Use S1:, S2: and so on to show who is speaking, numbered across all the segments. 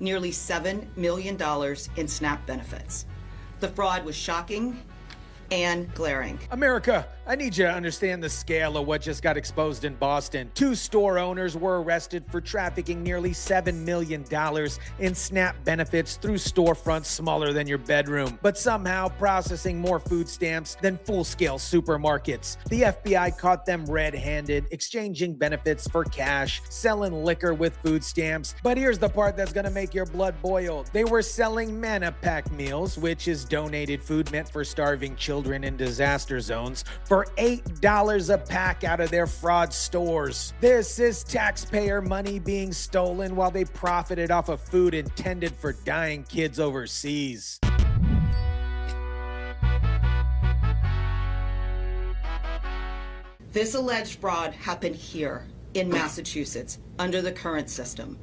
S1: nearly $7 million in SNAP benefits. The fraud was shocking and glaring.
S2: America, I need you to understand the scale of what just got exposed in Boston. 2 store owners were arrested for trafficking nearly $7 million in SNAP benefits through storefronts smaller than your bedroom, but somehow processing more food stamps than full-scale supermarkets. The FBI caught them red-handed, exchanging benefits for cash, selling liquor with food stamps. But here's the part that's gonna make your blood boil. They were selling Manna Pack meals, which is donated food meant for starving children in disaster zones, for $8 a pack out of their fraud stores. This is taxpayer money being stolen while they profited off of food intended for dying kids overseas.
S1: This alleged fraud happened here in Massachusetts under the current system.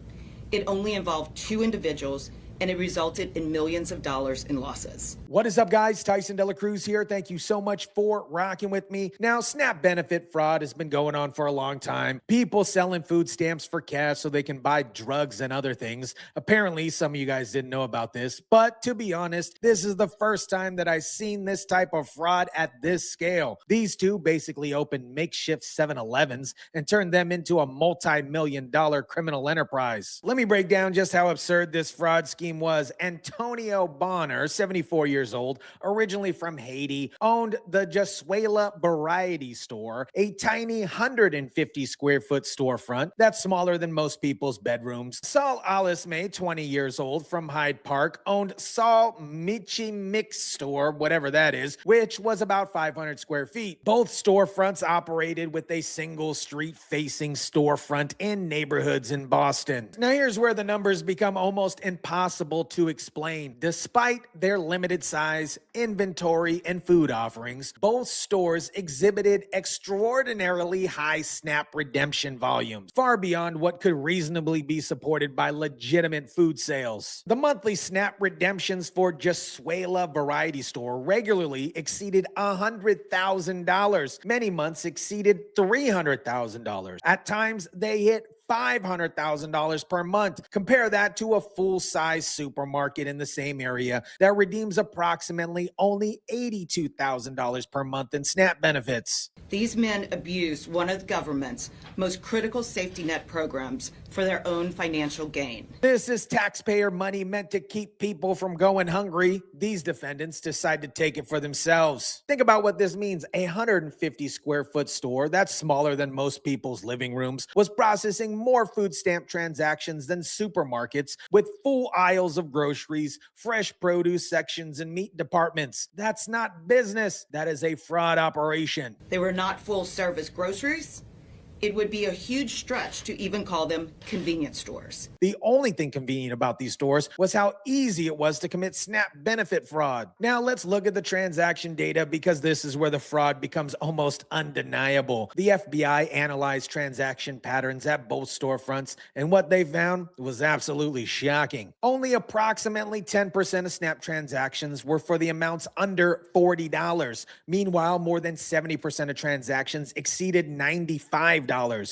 S1: It only involved 2 individuals, and it resulted in millions of dollars in losses.
S2: What is up, guys? Tyson DELACRUZ here. Thank you so much for rocking with me. Now, SNAP benefit fraud has been going on for a long time. People selling food stamps for cash so they can buy drugs and other things. Apparently, some of you guys didn't know about this, but to be honest, this is the first time that I've seen this type of fraud at this scale. These 2 basically opened makeshift 7-Elevens and turned them into a multi-million-dollar criminal enterprise. Let me break down just how absurd this fraud scheme was. Antonio Bonner, 74 years old, originally from Haiti, owned the Jasuela Variety Store, a tiny 150 square foot storefront that's smaller than most people's bedrooms. Saul Alisme, 20 years old, from Hyde Park, owned Saul Michi Mix Store, whatever that is, which was about 500 square feet. Both storefronts operated with a single street-facing storefront in neighborhoods in Boston. Now here's where the numbers become almost impossible to explain. Despite their limited size, inventory, and food offerings, both stores exhibited extraordinarily high SNAP redemption volumes, far beyond what could reasonably be supported by legitimate food sales. The monthly SNAP redemptions for Jasuela Variety Store regularly exceeded $100,000. Many months exceeded $300,000. At times, they hit $500,000 per month. Compare that to a full-size supermarket in the same area that redeems approximately only $82,000 per month in SNAP benefits.
S1: These men abused one of the government's most critical safety net programs for their own financial gain.
S2: This is taxpayer money meant to keep people from going hungry. These defendants decide to take it for themselves. Think about what this means. A 150 square foot store that's smaller than most people's living rooms was processing more food stamp transactions than supermarkets with full aisles of groceries, fresh produce sections, and meat departments. That's not business. That is a fraud operation.
S1: They were not full service groceries. It would be a huge stretch to even call them convenience stores.
S2: The only thing convenient about these stores was how easy it was to commit SNAP benefit fraud. Now let's look at the transaction data, because this is where the fraud becomes almost undeniable. The FBI analyzed transaction patterns at both storefronts, and what they found was absolutely shocking. Only approximately 10% of SNAP transactions were for the amounts under $40. Meanwhile, more than 70% of transactions exceeded $95.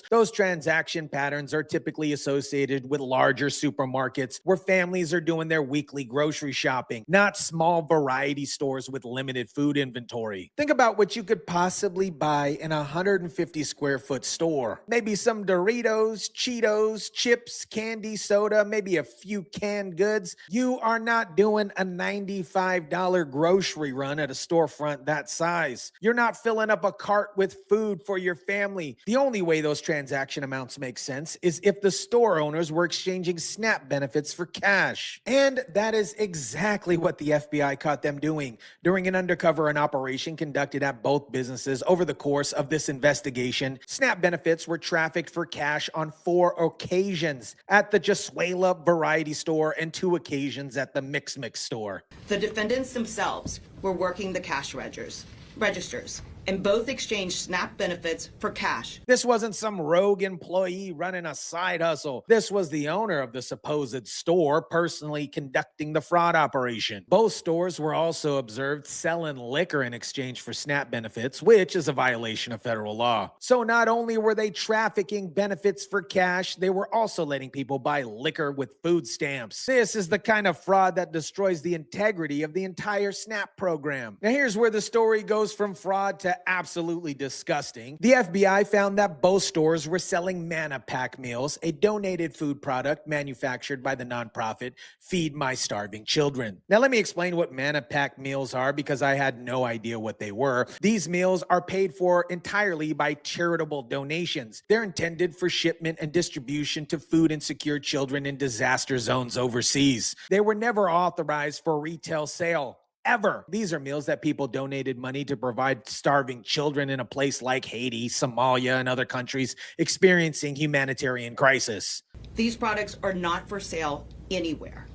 S2: Those transaction patterns are typically associated with larger supermarkets where families are doing their weekly grocery shopping, not small variety stores with limited food inventory. Think about what you could possibly buy in a 150 square foot store. Maybe some Doritos, Cheetos, chips, candy, soda, maybe a few canned goods. You are not doing a $95 grocery run at a storefront that size. You're not filling up a cart with food for your family. The only way those transaction amounts make sense is if the store owners were exchanging SNAP benefits for cash. And that is exactly what the FBI caught them doing. During an undercover operation conducted at both businesses over the course of this investigation, SNAP benefits were trafficked for cash on 4 occasions at the Jasuela Variety Store and 2 occasions at the Mix store.
S1: The defendants themselves were working the cash registers and both exchanged SNAP benefits for cash.
S2: This wasn't some rogue employee running a side hustle. This was the owner of the supposed store personally conducting the fraud operation. Both stores were also observed selling liquor in exchange for SNAP benefits, which is a violation of federal law. So not only were they trafficking benefits for cash, they were also letting people buy liquor with food stamps. This is the kind of fraud that destroys the integrity of the entire SNAP program. Now here's where the story goes from fraud to absolutely disgusting. The FBI found that both stores were selling Manna Pack meals, a donated food product manufactured by the nonprofit Feed My Starving Children. Now let me explain what Manna Pack meals are, because I had no idea what they were. These meals are paid for entirely by charitable donations. They're intended for shipment and distribution to food insecure children in disaster zones overseas. They were never authorized for retail sale. Ever. These are meals that people donated money to provide starving children in a place like Haiti, Somalia, and other countries experiencing humanitarian crisis.
S1: These products are not for sale anywhere.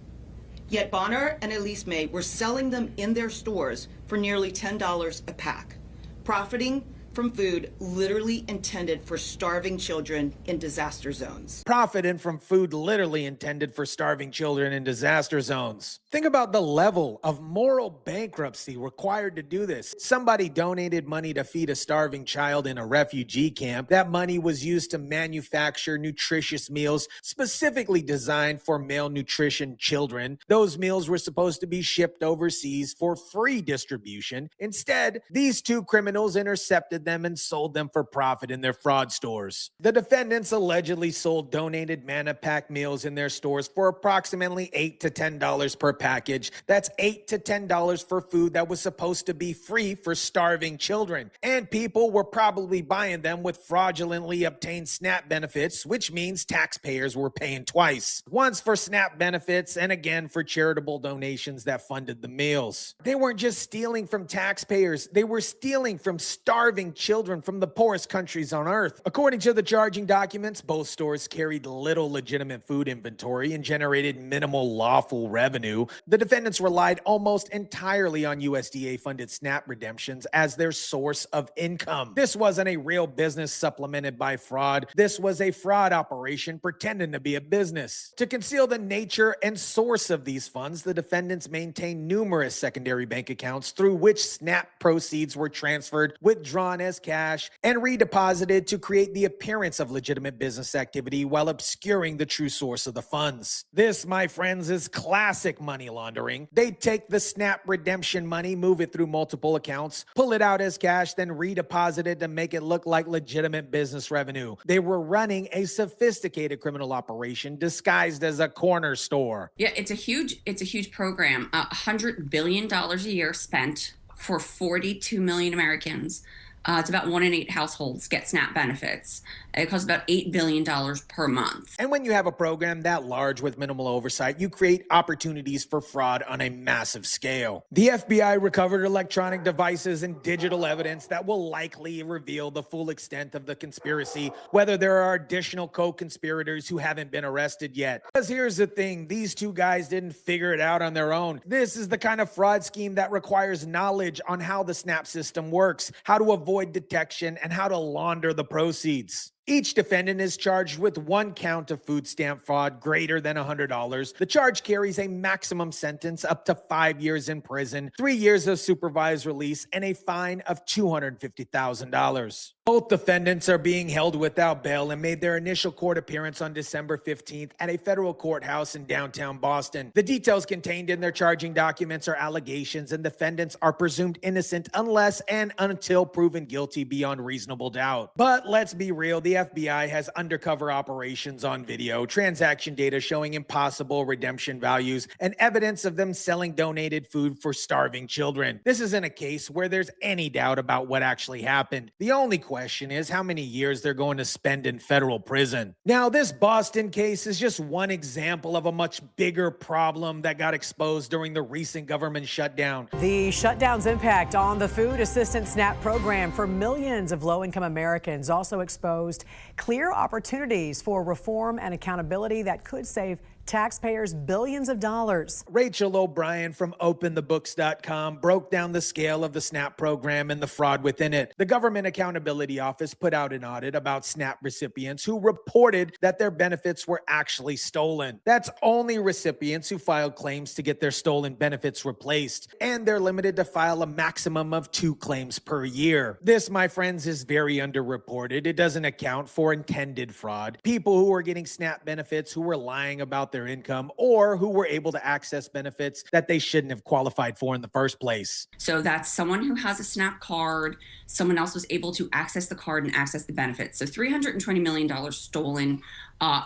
S1: Yet Bonner and Elise May were selling them in their stores for nearly $10 a pack, profiting from food literally intended for starving children in disaster zones.
S2: Profiting from food literally intended for starving children in disaster zones. Think about the level of moral bankruptcy required to do this. Somebody donated money to feed a starving child in a refugee camp. That money was used to manufacture nutritious meals specifically designed for malnutrition children. Those meals were supposed to be shipped overseas for free distribution. Instead, these two criminals intercepted them and sold them for profit in their fraud stores. The defendants allegedly sold donated Manna Pack meals in their stores for approximately $8 to $10 per package. That's $8 to $10 for food that was supposed to be free for starving children. And people were probably buying them with fraudulently obtained SNAP benefits, which means taxpayers were paying twice. Once for SNAP benefits and again for charitable donations that funded the meals. They weren't just stealing from taxpayers, they were stealing from starving children from the poorest countries on earth. According to the charging documents, both stores carried little legitimate food inventory and generated minimal lawful revenue. The defendants relied almost entirely on USDA-funded SNAP redemptions as their source of income. This wasn't a real business supplemented by fraud. This was a fraud operation pretending to be a business. To conceal the nature and source of these funds, the defendants maintained numerous secondary bank accounts through which SNAP proceeds were transferred, withdrawn as cash, and redeposited to create the appearance of legitimate business activity while obscuring the true source of the funds. This, my friends, is classic money laundering. They take the SNAP redemption money, move it through multiple accounts, pull it out as cash, then redeposit it to make it look like legitimate business revenue. They were running a sophisticated criminal operation disguised as a corner store.
S3: Yeah, it's a huge program. $100 billion a year spent for 42 million Americans. It's about 1 in 8 households get SNAP benefits. It costs about $8 billion per month.
S2: And when you have a program that large with minimal oversight, you create opportunities for fraud on a massive scale. The FBI recovered electronic devices and digital evidence that will likely reveal the full extent of the conspiracy, whether there are additional co-conspirators who haven't been arrested yet. Because here's the thing, these two guys didn't figure it out on their own. This is the kind of fraud scheme that requires knowledge on how the SNAP system works, how to avoid detection, and how to launder the proceeds. Each defendant is charged with 1 count of food stamp fraud greater than $100. The charge carries a maximum sentence up to 5 years in prison, 3 years of supervised release, and a fine of $250,000. Both defendants are being held without bail and made their initial court appearance on December 15th at a federal courthouse in downtown Boston. The details contained in their charging documents are allegations, and defendants are presumed innocent unless and until proven guilty beyond reasonable doubt. But let's be real, the FBI has undercover operations on video, transaction data showing impossible redemption values, and evidence of them selling donated food for starving children. This isn't a case where there's any doubt about what actually happened. The only question is how many years they're going to spend in federal prison. Now, this Boston case is just one example of a much bigger problem that got exposed during the recent government shutdown.
S4: The shutdown's impact on the food assistance SNAP program for millions of low-income Americans also exposed clear opportunities for reform and accountability that could save taxpayers billions of dollars.
S2: Rachel O'Brien from OpenTheBooks.com broke down the scale of the SNAP program and the fraud within it. The Government Accountability Office put out an audit about SNAP recipients who reported that their benefits were actually stolen. That's only recipients who filed claims to get their stolen benefits replaced, and they're limited to file a maximum of 2 claims per year. This, my friends, is very underreported. It doesn't account for intended fraud, people who are getting SNAP benefits who were lying about their income or who were able to access benefits that they shouldn't have qualified for in the first place.
S3: So that's someone who has a SNAP card, someone else was able to access the card and access the benefits. So $320 million stolen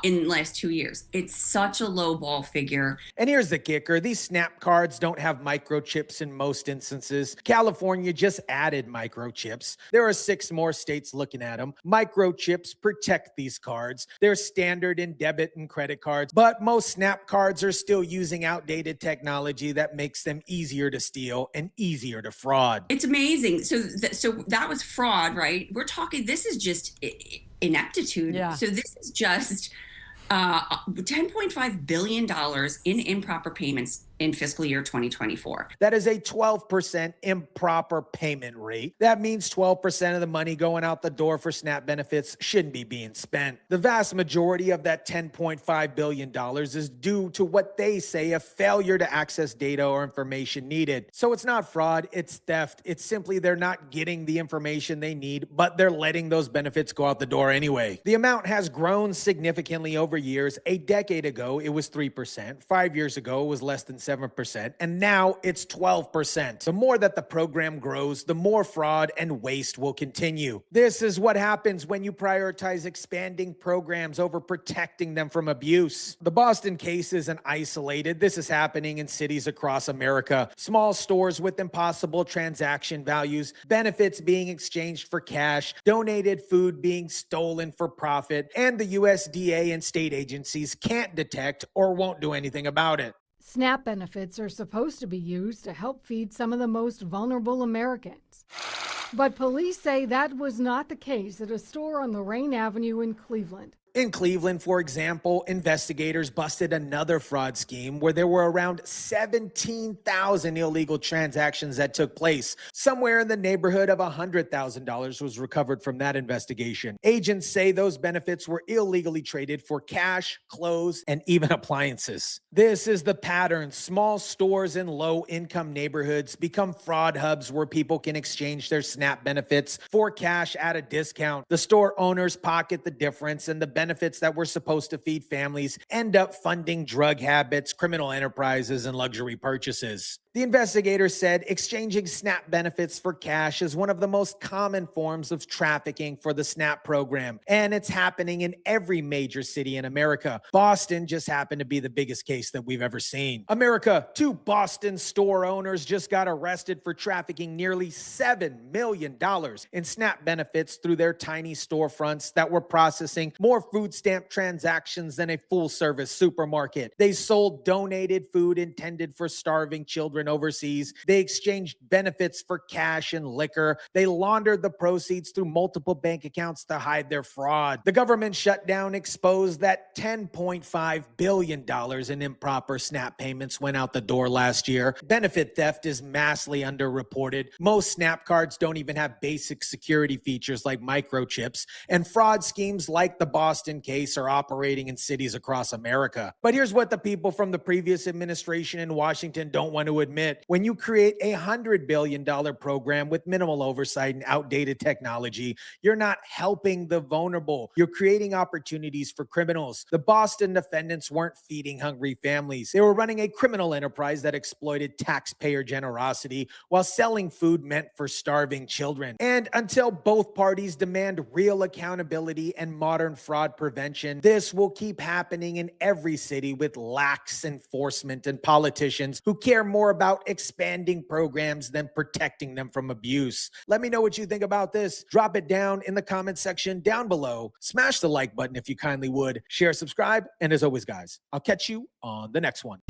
S3: in the last 2 years. It's such a low ball figure.
S2: And here's the kicker. These SNAP cards don't have microchips in most instances. California just added microchips. There are 6 more states looking at them. Microchips protect these cards. They're standard in debit and credit cards, but most SNAP cards are still using outdated technology that makes them easier to steal and easier to fraud.
S3: It's amazing. So that was fraud, right? We're talking, this is just ineptitude.
S4: Yeah.
S3: So this is just $10.5 billion in improper payments in fiscal year 2024.
S2: That is a 12% improper payment rate. That means 12% of the money going out the door for SNAP benefits shouldn't be being spent. The vast majority of that $10.5 billion is due to what they say a failure to access data or information needed. So it's not fraud, it's theft. It's simply they're not getting the information they need, but they're letting those benefits go out the door anyway. The amount has grown significantly over years. A decade ago, it was 3%. 5 years ago, it was less than 7%, and now it's 12%. The more that the program grows, the more fraud and waste will continue. This is what happens when you prioritize expanding programs over protecting them from abuse. The Boston case isn't isolated. This is happening in cities across America. Small stores with impossible transaction values, benefits being exchanged for cash, donated food being stolen for profit, and the USDA and state agencies can't detect or won't do anything about it.
S5: SNAP benefits are supposed to be used to help feed some of the most vulnerable Americans. But police say that was not the case at a store on Lorraine Avenue in Cleveland.
S2: In Cleveland, for example, investigators busted another fraud scheme where there were around 17,000 illegal transactions that took place. Somewhere in the neighborhood of $100,000 was recovered from that investigation. Agents say those benefits were illegally traded for cash, clothes, and even appliances. This is the pattern. Small stores in low-income neighborhoods become fraud hubs where people can exchange their SNAP benefits for cash at a discount. The store owners pocket the difference, and the benefits that were supposed to feed families end up funding drug habits, criminal enterprises, and luxury purchases. The investigator said exchanging SNAP benefits for cash is one of the most common forms of trafficking for the SNAP program, and it's happening in every major city in America. Boston just happened to be the biggest case that we've ever seen. America, 2 Boston store owners just got arrested for trafficking nearly $7 million in SNAP benefits through their tiny storefronts that were processing more food stamp transactions than a full-service supermarket. They sold donated food intended for starving children overseas. They exchanged benefits for cash and liquor. They laundered the proceeds through multiple bank accounts to hide their fraud. The government shutdown exposed that $10.5 billion in improper SNAP payments went out the door last year. Benefit theft is massively underreported. Most SNAP cards don't even have basic security features like microchips, and fraud schemes like the Boston case are operating in cities across America. But here's what the people from the previous administration in Washington don't want to admit. When you create a $100 billion program with minimal oversight and outdated technology, you're not helping the vulnerable. You're creating opportunities for criminals. The Boston defendants weren't feeding hungry families. They were running a criminal enterprise that exploited taxpayer generosity while selling food meant for starving children. And until both parties demand real accountability and modern fraud prevention, this will keep happening in every city with lax enforcement and politicians who care more about expanding programs than protecting them from abuse. Let me know what you think about this. Drop it down in the comment section down below. Smash the like button if you kindly would. Share, subscribe, and as always, guys, I'll catch you on the next one.